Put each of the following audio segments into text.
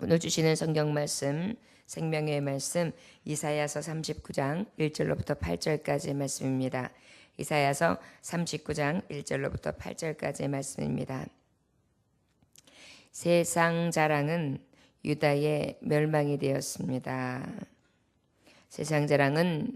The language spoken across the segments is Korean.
오늘 주시는 성경 말씀, 생명의 말씀 이사야서 39장 1절로부터 8절까지의 말씀입니다. 이사야서 39장 1절로부터 8절까지의 말씀입니다. 세상 자랑은 유다의 멸망이 되었습니다. 세상 자랑은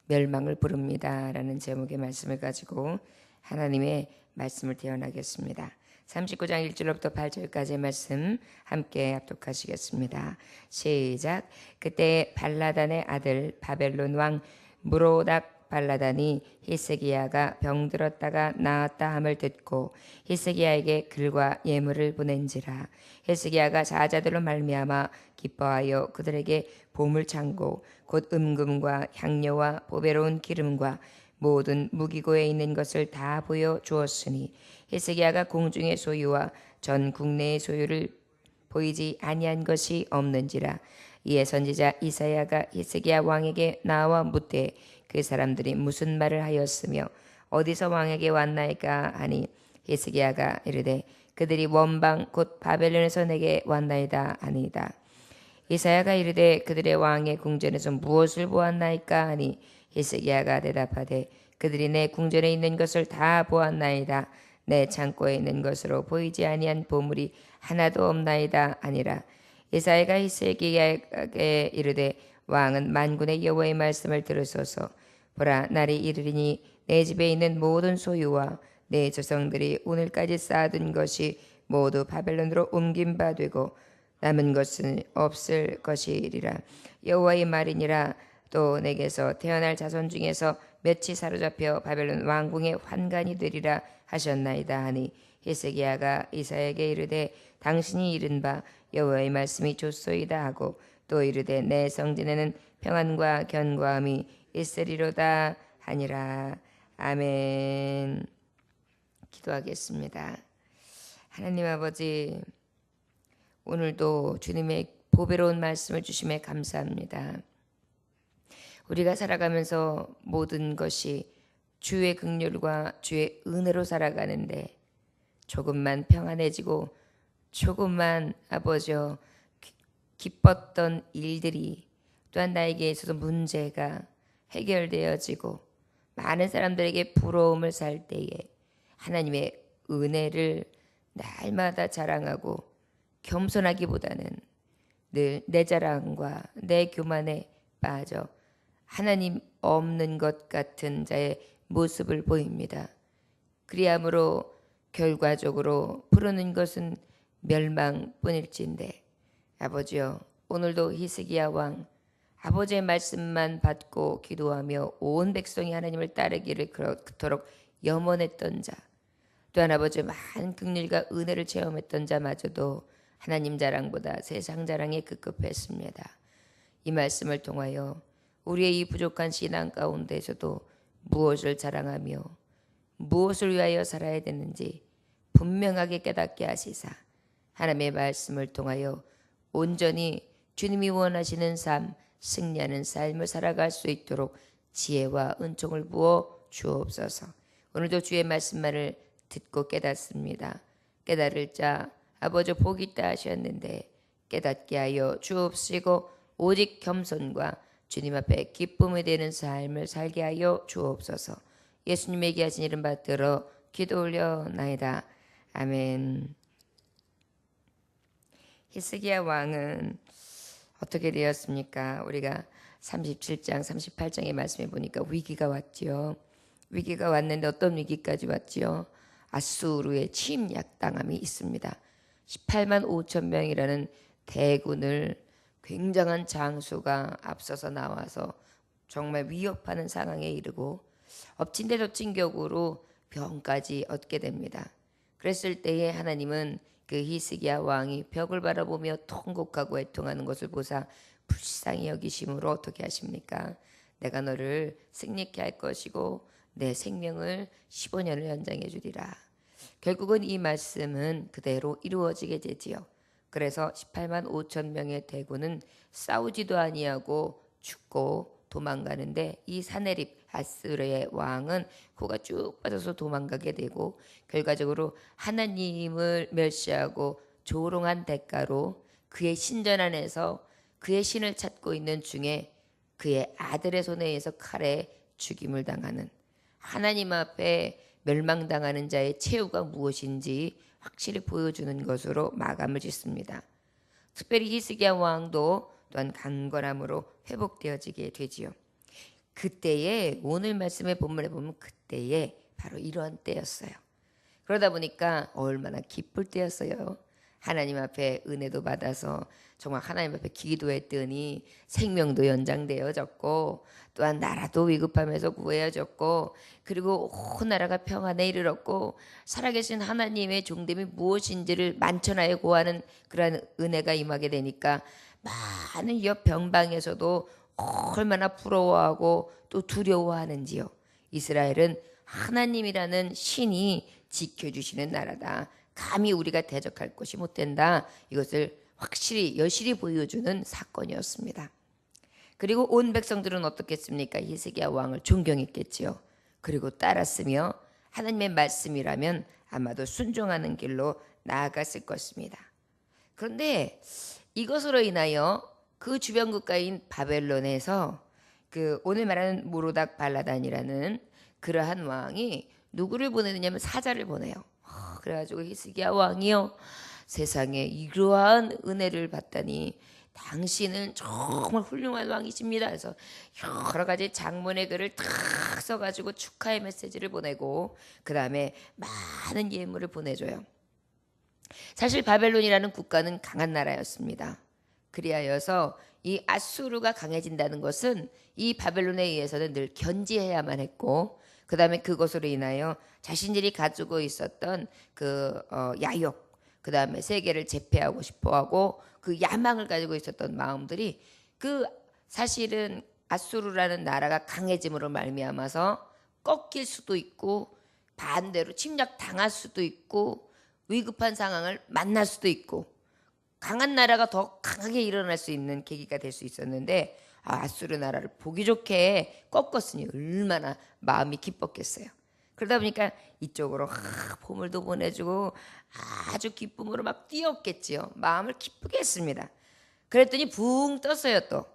멸망을 부릅니다. 라는 제목의 말씀을 가지고 하나님의 말씀을 대언하겠습니다. 39장 1절로부터 8절까지의 말씀 함께 합독하시겠습니다. 시작. 그때 발라단의 아들 바벨론 왕 무로닥 발라단이 히스기야가 병들었다가 나았다 함을 듣고 히스기야에게 글과 예물을 보낸지라. 히스기야가 사자들로 말미암아 기뻐하여 그들에게 보물창고 곧 음금과 향료와 보배로운 기름과 모든 무기고에 있는 것을 다 보여 주었으니 히스기야가 공중의 소유와 전 국내의 소유를 보이지 아니한 것이 없는지라. 이에 선지자 이사야가 히스기야 왕에게 나와 묻되 그 사람들이 무슨 말을 하였으며 어디서 왕에게 왔나이까 하니 히스기야가 이르되 그들이 원방 곧 바벨론에서 내게 왔나이다 하니이다. 이사야가 이르되 그들의 왕의 궁전에서 무엇을 보았나이까 하니 히스기야가 대답하되 그들이 내 궁전에 있는 것을 다 보았나이다. 내 창고에 있는 것으로 보이지 아니한 보물이 하나도 없나이다 아니라. 이사야가 히스기야에게 이르되 왕은 만군의 여호와의 말씀을 들으소서. 보라, 날이 이르리니 내 집에 있는 모든 소유와 내 조상들이 오늘까지 쌓아둔 것이 모두 바벨론으로 옮긴 바 되고 남은 것은 없을 것이리라. 여호와의 말이니라. 또 내게서 태어날 자손 중에서 몇이 사로잡혀 바벨론 왕궁의 환관이 되리라 하셨나이다 하니 히스기야가 이사야에게 이르되 당신이 이른 바 여호와의 말씀이 좋소이다 하고 또 이르되 내 성전에는 평안과 견고함이 있으리로다 하니라. 아멘. 기도하겠습니다. 하나님 아버지, 오늘도 주님의 보배로운 말씀을 주심에 감사합니다. 우리가 살아가면서 모든 것이 주의 긍휼과 주의 은혜로 살아가는데 조금만 평안해지고 조금만 아버지여 기뻤던 일들이 또한 나에게 있어서 문제가 해결되어지고 많은 사람들에게 부러움을 살 때에 하나님의 은혜를 날마다 자랑하고 겸손하기보다는 늘 내 자랑과 내 교만에 빠져 하나님 없는 것 같은 자의 모습을 보입니다. 그리함으로 결과적으로 부르는 것은 멸망뿐일진데 아버지여, 오늘도 히스기야 왕 아버지의 말씀만 받고 기도하며 온 백성이 하나님을 따르기를 그토록 염원했던 자, 또한 아버지의 많은 긍휼과 은혜를 체험했던 자마저도 하나님 자랑보다 세상 자랑에 급급했습니다. 이 말씀을 통하여 우리의 이 부족한 신앙 가운데에서도 무엇을 자랑하며 무엇을 위하여 살아야 되는지 분명하게 깨닫게 하시사 하나님의 말씀을 통하여 온전히 주님이 원하시는 삶, 승리하는 삶을 살아갈 수 있도록 지혜와 은총을 부어 주옵소서. 오늘도 주의 말씀만을 듣고 깨닫습니다. 깨달을 자 아버지 복이 있다 하셨는데 깨닫게 하여 주옵시고 오직 겸손과 주님 앞에 기쁨이 되는 삶을 살게 하여 주옵소서. 예수님에게 하신 이름 받들어 기도 올려나이다. 아멘. 히스기야 왕은 어떻게 되었습니까? 우리가 37장 38장의 말씀에 보니까 위기가 왔지요. 위기가 왔는데 어떤 위기까지 왔지요? 아수르의 침략당함이 있습니다. 18만 5천 명이라는 대군을 굉장한 장수가 앞서서 나와서 정말 위협하는 상황에 이르고 엎친 데 덮친 격으로 병까지 얻게 됩니다. 그랬을 때에 하나님은 그 히스기야 왕이 벽을 바라보며 통곡하고 애통하는 것을 보사 불쌍히 여기심으로 어떻게 하십니까? 내가 너를 승리케 할 것이고 내 생명을 15년을 연장해 주리라. 결국은 이 말씀은 그대로 이루어지게 되지요. 그래서 18만 5천 명의 대군은 싸우지도 아니하고 죽고 도망가는데 이 사네립 아수르의 왕은 코가 쭉 빠져서 도망가게 되고 결과적으로 하나님을 멸시하고 조롱한 대가로 그의 신전 안에서 그의 신을 찾고 있는 중에 그의 아들의 손에 의해서 칼에 죽임을 당하는, 하나님 앞에 멸망당하는 자의 최후가 무엇인지 확실히 보여주는 것으로 마감을 짓습니다. 특별히 히스기야 왕도 또한 강건함으로 회복되어지게 되지요. 그때에, 오늘 말씀의 본문에 보면 그때에 바로 이러한 때였어요. 그러다 보니까 얼마나 기쁠 때였어요. 하나님 앞에 은혜도 받아서 정말 하나님 앞에 기도했더니 생명도 연장되어졌고, 또한 나라도 위급함에서 구해졌고, 그리고 온 나라가 평안에 이르렀고, 살아계신 하나님의 종됨이 무엇인지를 만천하에 고하는 그러한 은혜가 임하게 되니까 많은 옆 병방에서도 얼마나 부러워하고 또 두려워하는지요. 이스라엘은 하나님이라는 신이 지켜주시는 나라다. 감히 우리가 대적할 것이 못 된다. 이것을 확실히 여실히 보여주는 사건이었습니다. 그리고 온 백성들은 어떻겠습니까? 히스기야 왕을 존경했겠지요. 그리고 따랐으며 하나님의 말씀이라면 아마도 순종하는 길로 나아갔을 것입니다. 그런데 이것으로 인하여 그 주변 국가인 바벨론에서 그 오늘 말하는 모로닥 발라단이라는 그러한 왕이 누구를 보내느냐면 사자를 보내요. 그래가지고 히스기야 왕이요, 세상에 이러한 은혜를 받다니 당신은 정말 훌륭한 왕이십니다. 그래서 여러 가지 장문의 글을 탁 써가지고 축하의 메시지를 보내고, 그 다음에 많은 예물을 보내줘요. 사실 바벨론이라는 국가는 강한 나라였습니다. 그리하여서 이 아수르가 강해진다는 것은 이 바벨론에 의해서는 늘 견지해야만 했고, 그 다음에 그것으로 인하여 자신들이 가지고 있었던 그 야욕, 그 다음에 세계를 제패하고 싶어하고 그 야망을 가지고 있었던 마음들이, 그 사실은 아수르라는 나라가 강해짐으로 말미암아서 꺾일 수도 있고 반대로 침략당할 수도 있고 위급한 상황을 만날 수도 있고, 강한 나라가 더 강하게 일어날 수 있는 계기가 될 수 있었는데, 아수르 나라를 보기 좋게 꺾었으니 얼마나 마음이 기뻤겠어요. 그러다 보니까 이쪽으로 보물도 보내주고 아주 기쁨으로 막 뛰었겠지요. 마음을 기쁘게 했습니다. 그랬더니 붕 떴어요. 또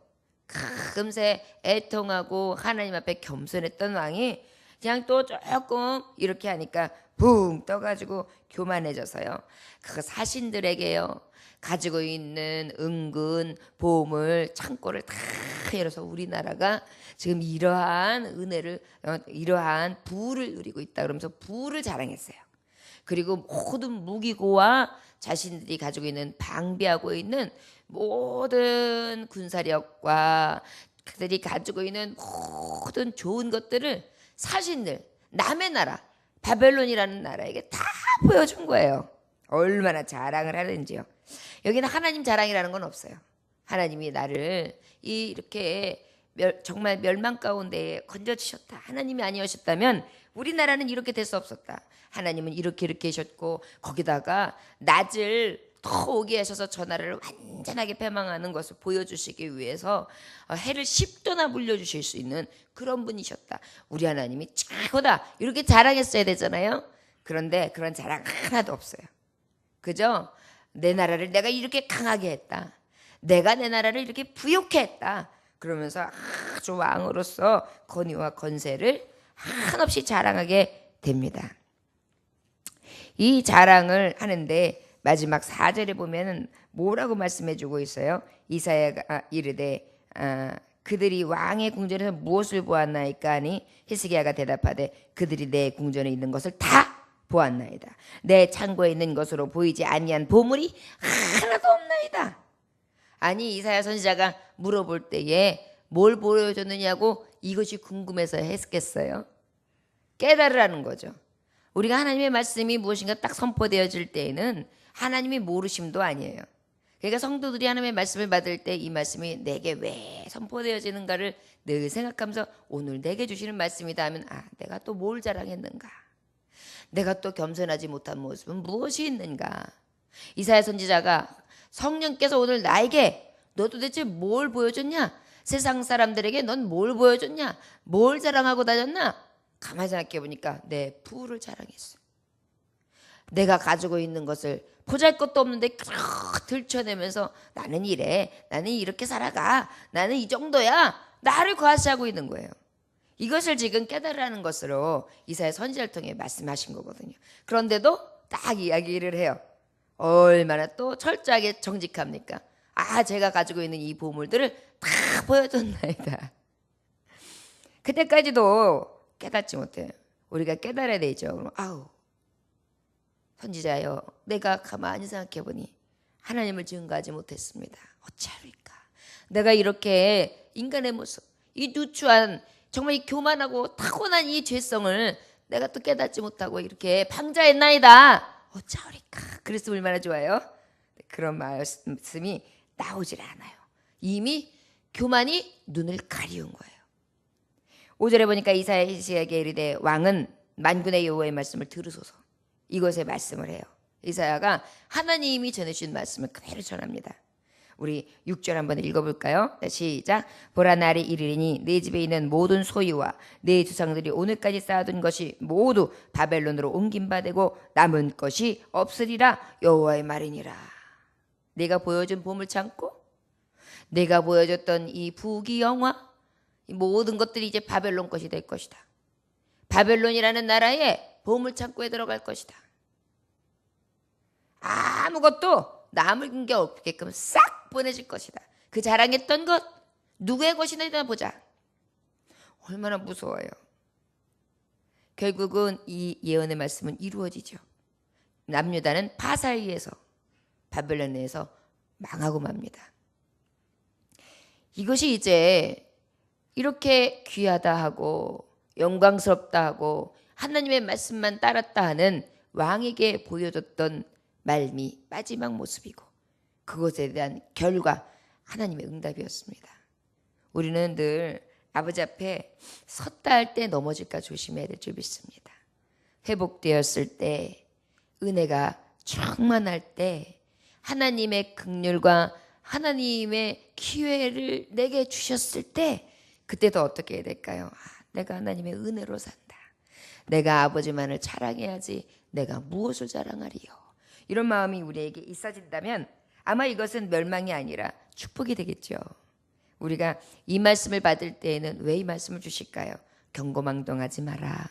금세 애통하고 하나님 앞에 겸손했던 왕이 그냥 또 조금 이렇게 하니까 붕 떠가지고 교만해져서요, 그 사신들에게요 가지고 있는 은근 보물 창고를 다 열어서 우리나라가 지금 이러한 은혜를, 이러한 부를 누리고 있다 그러면서 부를 자랑했어요. 그리고 모든 무기고와 자신들이 가지고 있는 방비하고 있는 모든 군사력과 그들이 가지고 있는 모든 좋은 것들을 사신들, 남의 나라 바벨론이라는 나라에게 다 보여준 거예요. 얼마나 자랑을 하는지요. 여기는 하나님 자랑이라는 건 없어요. 하나님이 나를 이렇게 정말 멸망 가운데 건져주셨다. 하나님이 아니었다면 우리나라는 이렇게 될 수 없었다. 하나님은 이렇게 하셨고, 거기다가 낮을 더 오게 하셔서 저 나라를 완전하게 패망하는 것을 보여주시기 위해서 해를 10도나 물려주실 수 있는 그런 분이셨다. 우리 하나님이 최고다. 이렇게 자랑했어야 되잖아요. 그런데 그런 자랑 하나도 없어요. 그죠? 내 나라를 내가 이렇게 강하게 했다. 내가 내 나라를 이렇게 부욕해 했다. 그러면서 아주 왕으로서 권위와 건세를 한없이 자랑하게 됩니다. 이 자랑을 하는데 마지막 4절에 보면은 뭐라고 말씀해주고 있어요? 이사야가 이르되 그들이 왕의 궁전에서 무엇을 보았나이까 하니 히스기야가 대답하되 그들이 내 궁전에 있는 것을 다 보았나이다. 내 창고에 있는 것으로 보이지 아니한 보물이 하나도 없나이다. 아니, 이사야 선지자가 물어볼 때에 뭘 보여줬느냐고 이것이 궁금해서 했겠어요? 깨달으라는 거죠. 우리가 하나님의 말씀이 무엇인가 딱 선포되어질 때에는 하나님이 모르심도 아니에요. 그러니까 성도들이 하나님의 말씀을 받을 때 이 말씀이 내게 왜 선포되어지는가를 늘 생각하면서 오늘 내게 주시는 말씀이다 하면, 내가 또 뭘 자랑했는가, 내가 또 겸손하지 못한 모습은 무엇이 있는가. 이사야 선지자가 성령께서 오늘 나에게 너 도대체 뭘 보여줬냐, 세상 사람들에게 넌 뭘 보여줬냐, 뭘 자랑하고 다녔나, 가만히 생각해 보니까 내 부를 자랑했어. 내가 가지고 있는 것을 보잘것도 없는데 들춰내면서 나는 이래, 나는 이렇게 살아가, 나는 이 정도야, 나를 과시하고 있는 거예요. 이것을 지금 깨달으라는 것으로 이사야 선지자를 통해 말씀하신 거거든요. 그런데도 딱 이야기를 해요. 얼마나 또 철저하게 정직합니까? 제가 가지고 있는 이 보물들을 다 보여줬나이다. 그때까지도 깨닫지 못해요. 우리가 깨달아야 되죠. 그럼 선지자여, 내가 가만히 생각해보니 하나님을 증거하지 못했습니다. 어찌하리까? 내가 이렇게 인간의 모습, 이 누추한 정말 이 교만하고 타고난 이 죄성을 내가 또 깨닫지 못하고 이렇게 방자했나이다. 어찌하리까? 그래서 얼마나 좋아요? 그런 말씀이 나오질 않아요. 이미 교만이 눈을 가리운 거예요. 5절에 보니까 이사야에게 이르되 왕은 만군의 여호와의 말씀을 들으소서. 이것에 말씀을 해요. 이사야가 하나님이 전해주신 말씀을 그대로 전합니다. 우리 6절 한번 읽어볼까요? 시작. 보라, 날이 이르리니 내 집에 있는 모든 소유와 내 주상들이 오늘까지 쌓아둔 것이 모두 바벨론으로 옮긴 바 되고 남은 것이 없으리라. 여호와의 말이니라. 내가 보여준 보물창고, 내가 보여줬던 이 부귀영화, 이 모든 것들이 이제 바벨론 것이 될 것이다. 바벨론이라는 나라에 보물창고에 들어갈 것이다. 아무것도 남은 게 없게끔 싹 보내질 것이다. 그 자랑했던 것 누구의 것이나 보자. 얼마나 무서워요. 결국은 이 예언의 말씀은 이루어지죠. 남유다는 바사이에서 바벨론에서 망하고 맙니다. 이것이 이제 이렇게 귀하다 하고 영광스럽다 하고 하나님의 말씀만 따랐다 하는 왕에게 보여줬던 말미 마지막 모습이고 그것에 대한 결과 하나님의 응답이었습니다. 우리는 늘 아버지 앞에 섰다 할 때 넘어질까 조심해야 될 줄 믿습니다. 회복되었을 때, 은혜가 충만할 때, 하나님의 긍휼과 하나님의 기회를 내게 주셨을 때 그때도 어떻게 해야 될까요? 내가 하나님의 은혜로 산다. 내가 아버지만을 자랑해야지 내가 무엇을 자랑하리요. 이런 마음이 우리에게 있어진다면 아마 이것은 멸망이 아니라 축복이 되겠죠. 우리가 이 말씀을 받을 때에는 왜 이 말씀을 주실까요? 경고망동하지 마라.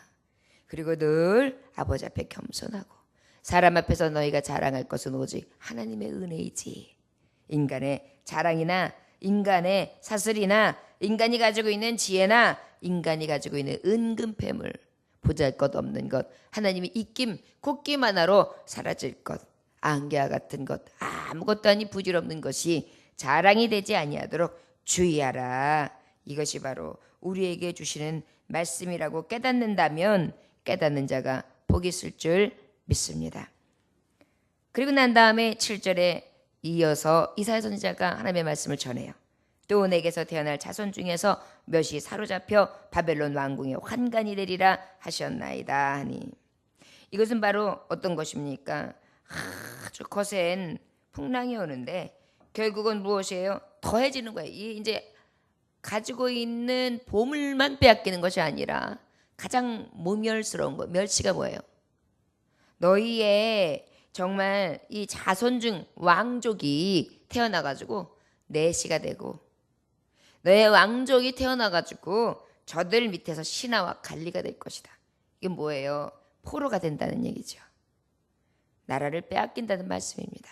그리고 늘 아버지 앞에 겸손하고 사람 앞에서 너희가 자랑할 것은 오직 하나님의 은혜이지. 인간의 자랑이나 인간의 사슬이나 인간이 가지고 있는 지혜나 인간이 가지고 있는 은근패물, 보잘것없는 것, 하나님의 입김, 콧김 하나로 사라질 것, 안개와 같은 것, 아무것도 아닌 부질없는 것이 자랑이 되지 아니하도록 주의하라. 이것이 바로 우리에게 주시는 말씀이라고 깨닫는다면 깨닫는 자가 복이 있을 줄 믿습니다. 그리고 난 다음에 7절에 이어서 이사야 선지자가 하나님의 말씀을 전해요. 또 내게서 태어날 자손 중에서 몇이 사로잡혀 바벨론 왕궁의 환관이 되리라 하셨나이다 하니, 이것은 바로 어떤 것입니까? 아주 거센 풍랑이 오는데 결국은 무엇이에요? 더해지는 거예요. 이제 가지고 있는 보물만 빼앗기는 것이 아니라 가장 모멸스러운 거, 멸시가 뭐예요? 너희의 정말 이 자손 중 왕족이 태어나가지고 내시가 되고 너의 왕족이 태어나가지고 저들 밑에서 신하와 관리가 될 것이다. 이게 뭐예요? 포로가 된다는 얘기죠. 나라를 빼앗긴다는 말씀입니다.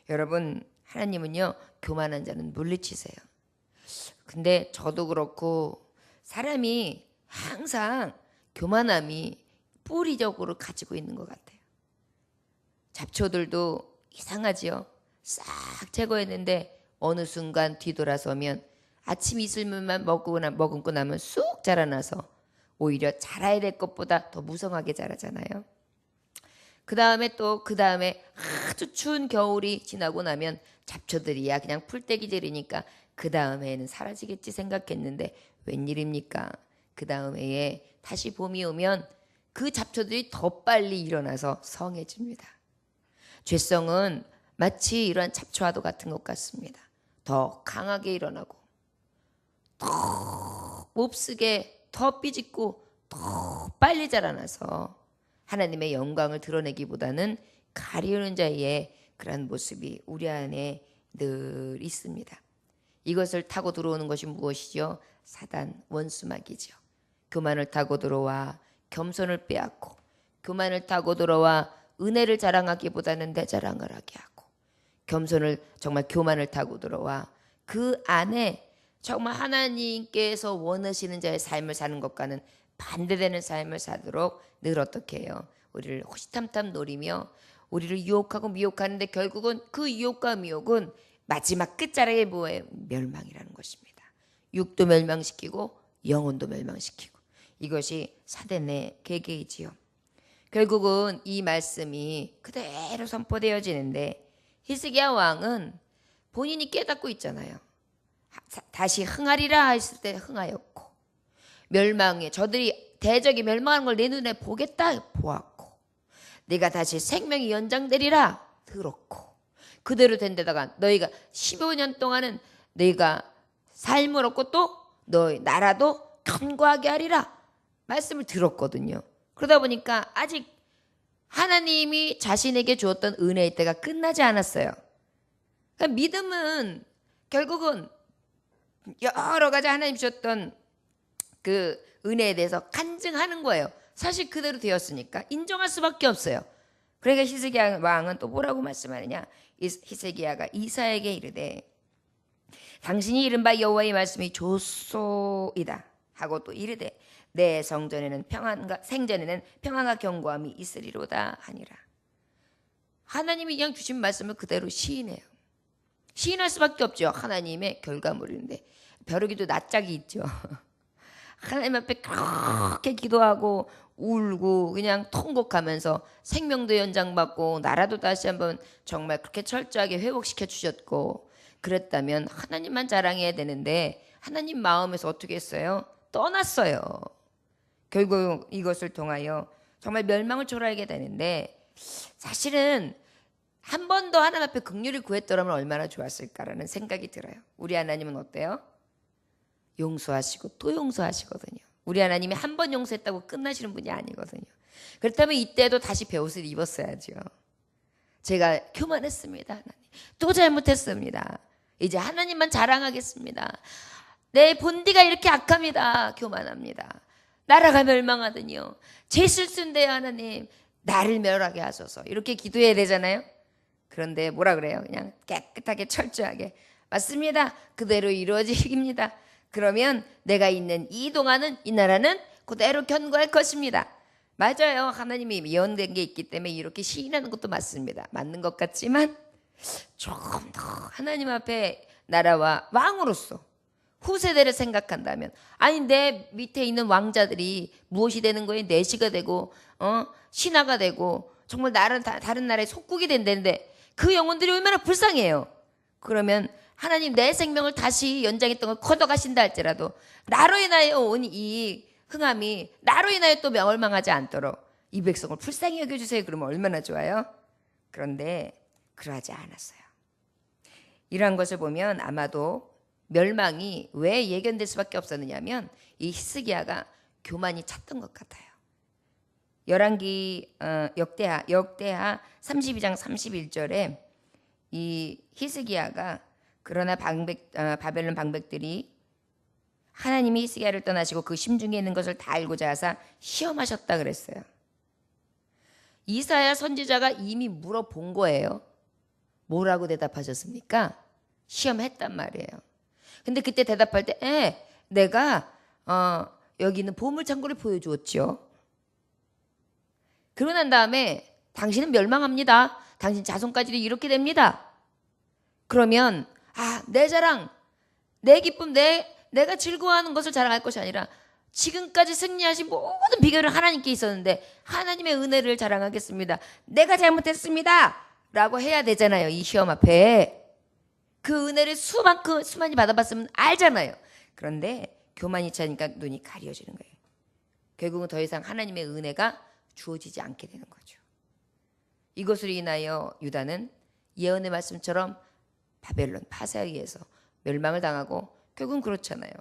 여러분, 하나님은요, 교만한 자는 물리치세요. 근데 저도 그렇고 사람이 항상 교만함이 뿌리적으로 가지고 있는 것 같아요. 잡초들도 이상하지요. 싹 제거했는데 어느 순간 뒤돌아서면 아침 이슬물만 머금고 나면 쑥 자라나서 오히려 자라야 될 것보다 더 무성하게 자라잖아요. 그 다음에 아주 추운 겨울이 지나고 나면 잡초들이야 그냥 풀떼기질이니까 그 다음 해에는 사라지겠지 생각했는데 웬일입니까? 그 다음 해에 다시 봄이 오면 그 잡초들이 더 빨리 일어나서 성해집니다. 죄성은 마치 이러한 잡초와도 같은 것 같습니다. 더 강하게 일어나고 더 몹쓰게 더 삐짓고 더 빨리 자라나서 하나님의 영광을 드러내기보다는 가리우는 자의 그런 모습이 우리 안에 늘 있습니다. 이것을 타고 들어오는 것이 무엇이죠? 사단, 원수마귀죠. 교만을 타고 들어와 겸손을 빼앗고, 교만을 타고 들어와 은혜를 자랑하기보다는 내 자랑을 하게 하고, 겸손을 정말 교만을 타고 들어와 그 안에 정말 하나님께서 원하시는 자의 삶을 사는 것과는 반대되는 삶을 사도록 늘 어떻게 해요? 우리를 호시탐탐 노리며 우리를 유혹하고 미혹하는데 결국은 그 유혹과 미혹은 마지막 끝자락에 뭐예요? 멸망이라는 것입니다. 육도 멸망시키고 영혼도 멸망시키고, 이것이 사단의 계계이지요. 결국은 이 말씀이 그대로 선포되어지는데 히스기야 왕은 본인이 깨닫고 있잖아요. 다시 흥하리라 했을 때 흥하였고, 멸망에 저들이 대적이 멸망하는 걸 내 눈에 보겠다 보았고, 내가 다시 생명이 연장되리라 들었고, 그대로 된 데다가 너희가 15년 동안은 너희가 삶을 얻고 또 너희 나라도 견고하게 하리라 말씀을 들었거든요. 그러다 보니까 아직 하나님이 자신에게 주었던 은혜의 때가 끝나지 않았어요. 그러니까 믿음은 결국은 여러 가지 하나님 주셨던 그 은혜에 대해서 간증하는 거예요. 사실 그대로 되었으니까 인정할 수밖에 없어요. 그러니까 히스기야 왕은 또 뭐라고 말씀하느냐? 히스기야가 이사야에게 이르되 당신이 이른바 여호와의 말씀이 좋소이다 하고 또 이르되 내 생전에는 평안과 견고함이 있으리로다 하니라. 하나님이 그냥 주신 말씀을 그대로 시인해요. 시인할 수밖에 없죠. 하나님의 결과물인데 벼룩이도 낯짝이 있죠. 하나님 앞에 그렇게 기도하고 울고 그냥 통곡하면서 생명도 연장받고 나라도 다시 한번 정말 그렇게 철저하게 회복시켜 주셨고, 그랬다면 하나님만 자랑해야 되는데 하나님 마음에서 어떻게 했어요? 떠났어요. 결국 이것을 통하여 정말 멸망을 초래하게 되는데, 사실은 한 번 더 하나님 앞에 긍휼을 구했더라면 얼마나 좋았을까라는 생각이 들어요. 우리 하나님은 어때요? 용서하시고 또 용서하시거든요. 우리 하나님이 한 번 용서했다고 끝나시는 분이 아니거든요. 그렇다면 이때도 다시 베옷을 입었어야죠. 제가 교만했습니다. 하나님. 또 잘못했습니다. 이제 하나님만 자랑하겠습니다. 내 본디가 이렇게 악합니다. 교만합니다. 나라가 멸망하더니요. 제 실수인데요. 하나님 나를 멸하게 하소서. 이렇게 기도해야 되잖아요. 그런데 뭐라 그래요? 그냥 깨끗하게 철저하게 맞습니다. 그대로 이루어지입니다. 그러면 내가 있는 이 동안은 이 나라는 그대로 견고할 것입니다. 맞아요. 하나님이 예언된 게 있기 때문에 이렇게 시인하는 것도 맞습니다. 맞는 것 같지만 조금 더 하나님 앞에 나라와 왕으로서 후세대를 생각한다면, 아니 내 밑에 있는 왕자들이 무엇이 되는 거예요? 내시가 되고 신하가 되고 정말 다른 나라의 속국이 된다는데 그 영혼들이 얼마나 불쌍해요. 그러면 하나님 내 생명을 다시 연장했던 걸 걷어가신다 할지라도 나로 인하여 온 이 흥함이 나로 인하여 또 멸망하지 않도록 이 백성을 불쌍히 여겨주세요. 그러면 얼마나 좋아요. 그런데 그러하지 않았어요. 이러한 것을 보면 아마도 멸망이 왜 예견될 수밖에 없었느냐면 이 히스기야가 교만이 찼던 것 같아요. 열왕기 역대하 32장 31절에 이 히스기야가 그러나 바벨론 방백들이 하나님이 히스기야를 떠나시고 그 심중에 있는 것을 다 알고자 하사 시험하셨다 그랬어요. 이사야 선지자가 이미 물어본 거예요. 뭐라고 대답하셨습니까? 시험했단 말이에요. 근데 그때 대답할 때 내가 여기 있는 보물창고를 보여주었죠. 그러고 난 다음에 당신은 멸망합니다. 당신 자손까지도 이렇게 됩니다. 그러면 내 자랑, 내 기쁨, 내가 즐거워하는 것을 자랑할 것이 아니라 지금까지 승리하신 모든 비결은 하나님께 있었는데 하나님의 은혜를 자랑하겠습니다. 내가 잘못했습니다 라고 해야 되잖아요. 이 시험 앞에 그 은혜를 수많이 받아봤으면 알잖아요. 그런데 교만이 차니까 눈이 가려지는 거예요. 결국은 더 이상 하나님의 은혜가 주어지지 않게 되는 거죠. 이것으로 인하여 유다는 예언의 말씀처럼 바벨론 파사에 의해서 멸망을 당하고, 결국은 그렇잖아요.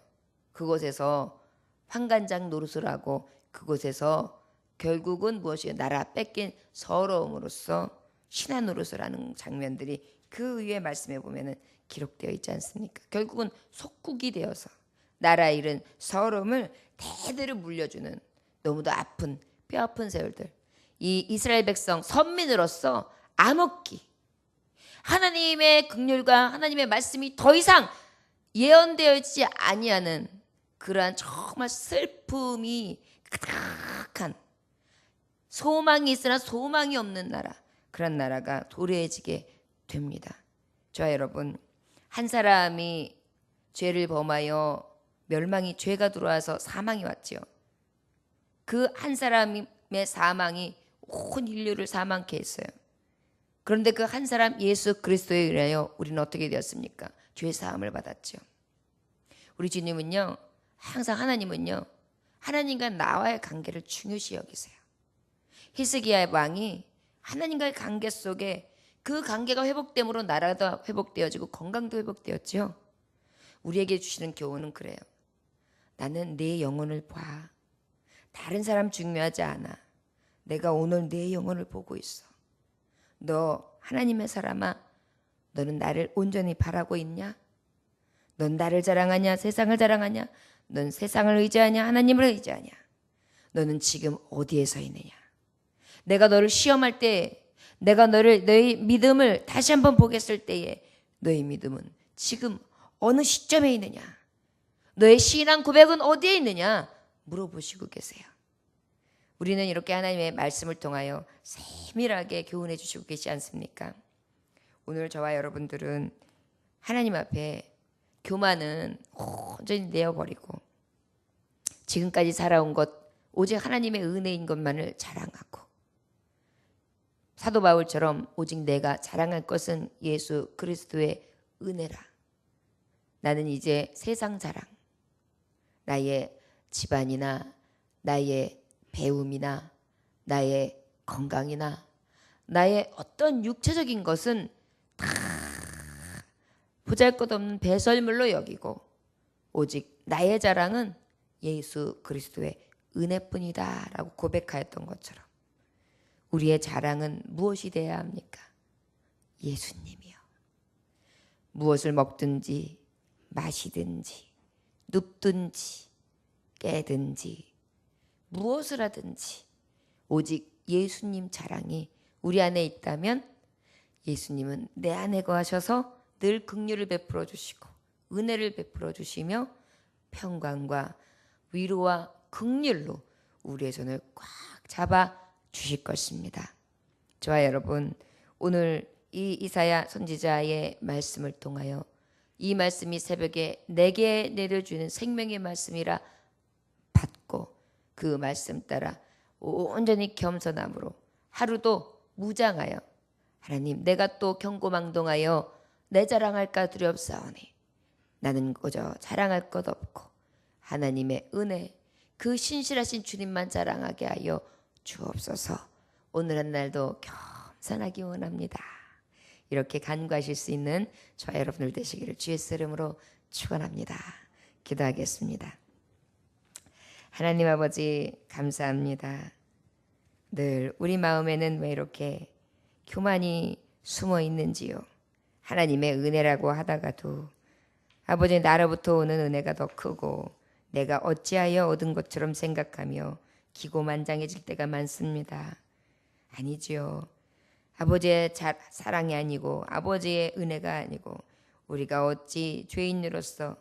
그곳에서 환관장 노릇을 하고 그곳에서 결국은 무엇이에요? 나라 뺏긴 서러움으로써 신한 노릇을 장면들이 그 위에 말씀에 보면은 기록되어 있지 않습니까? 결국은 속국이 되어서 나라 잃은 서러움을 대대로 물려주는 너무도 아픈 뼈아픈 세월들. 이 이스라엘 백성 선민으로서 암흑기, 하나님의 긍휼과 하나님의 말씀이 더 이상 예언되어 있지 아니하는 그러한 정말 슬픔이 가득한, 소망이 있으나 소망이 없는 나라, 그런 나라가 도래해지게 됩니다. 저와 여러분, 한 사람이 죄를 범하여 멸망이, 죄가 들어와서 사망이 왔지요. 그 한 사람의 사망이 온 인류를 사망케 했어요. 그런데 그 한 사람 예수 그리스도에 의하여 우리는 어떻게 되었습니까? 죄 사함을 받았죠. 우리 주님은요, 항상 하나님은요, 하나님과 나와의 관계를 중요시 여기세요. 히스기야 왕이 하나님과의 관계 속에 그 관계가 회복됨으로 나라도 회복되어지고 건강도 회복되었죠. 우리에게 주시는 교훈은 그래요. 나는 내 영혼을 봐. 다른 사람 중요하지 않아. 내가 오늘 내 영혼을 보고 있어. 너 하나님의 사람아, 너는 나를 온전히 바라고 있냐? 넌 나를 자랑하냐? 세상을 자랑하냐? 넌 세상을 의지하냐? 하나님을 의지하냐? 너는 지금 어디에 서 있느냐? 내가 너를 시험할 때, 내가 너의 믿음을 다시 한번 보겠을 때에 너의 믿음은 지금 어느 시점에 있느냐? 너의 신앙 고백은 어디에 있느냐? 물어보시고 계세요. 우리는 이렇게 하나님의 말씀을 통하여 세밀하게 교훈해 주시고 계시지 않습니까? 오늘 저와 여러분들은 하나님 앞에 교만은 온전히 내어버리고 지금까지 살아온 것 오직 하나님의 은혜인 것만을 자랑하고, 사도 바울처럼 오직 내가 자랑할 것은 예수 그리스도의 은혜라. 나는 이제 세상 자랑, 나의 집안이나 나의 배움이나 나의 건강이나 나의 어떤 육체적인 것은 다 보잘것없는 배설물로 여기고 오직 나의 자랑은 예수 그리스도의 은혜뿐이다 라고 고백하였던 것처럼 우리의 자랑은 무엇이 되어야 합니까? 예수님이요. 무엇을 먹든지 마시든지 눕든지 깨든지 무엇을 하든지 오직 예수님 자랑이 우리 안에 있다면 예수님은 내 안에 거하셔서 늘 긍휼을 베풀어 주시고 은혜를 베풀어 주시며 평강과 위로와 긍휼로 우리의 손을 꽉 잡아 주실 것입니다. 저와 여러분, 오늘 이 이사야 선지자의 말씀을 통하여 이 말씀이 새벽에 내게 내려주는 생명의 말씀이라 받고 그 말씀 따라 온전히 겸손함으로 하루도 무장하여 하나님, 내가 또 경고망동하여 내 자랑할까 두렵사오니 나는 그저 자랑할 것 없고 하나님의 은혜, 그 신실하신 주님만 자랑하게 하여 주옵소서. 오늘 한 날도 겸손하기 원합니다. 이렇게 간구하실 수 있는 저와 여러분들 되시기를 주의 이름으로 축원합니다. 기도하겠습니다. 하나님 아버지, 감사합니다. 늘 우리 마음에는 왜 이렇게 교만이 숨어 있는지요. 하나님의 은혜라고 하다가도 아버지, 나로부터 오는 은혜가 더 크고 내가 어찌하여 얻은 것처럼 생각하며 기고만장해질 때가 많습니다. 아니지요. 아버지의 사랑이 아니고 아버지의 은혜가 아니고 우리가 어찌 죄인으로서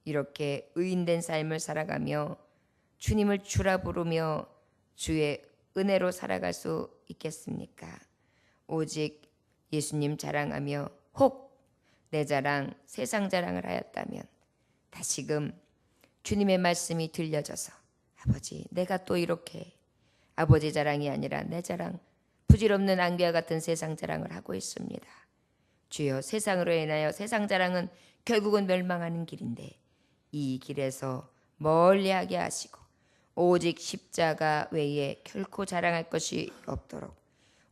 이렇게 의인된 삶을 살아가며 주님을 주라 부르며 주의 은혜로 살아갈 수 있겠습니까? 오직 예수님 자랑하며 혹 내 자랑, 세상 자랑을 하였다면 다시금 주님의 말씀이 들려져서 아버지, 내가 또 이렇게 아버지 자랑이 아니라 내 자랑, 부질없는 안개와 같은 세상 자랑을 하고 있습니다. 주여, 세상으로 인하여 세상 자랑은 결국은 멸망하는 길인데 이 길에서 멀리하게 하시고 오직 십자가 외에 결코 자랑할 것이 없도록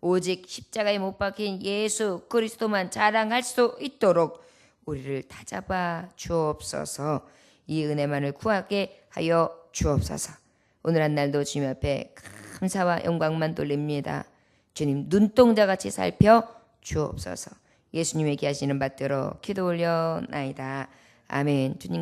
오직 십자가에 못 박힌 예수 그리스도만 자랑할 수 있도록 우리를 다잡아 주옵소서. 이 은혜만을 구하게 하여 주옵소서. 오늘 한 날도 주님 앞에 감사와 영광만 돌립니다. 주님 눈동자같이 살펴 주옵소서. 예수님에게 하시는 받들어 기도 올려나이다. 아멘. 주님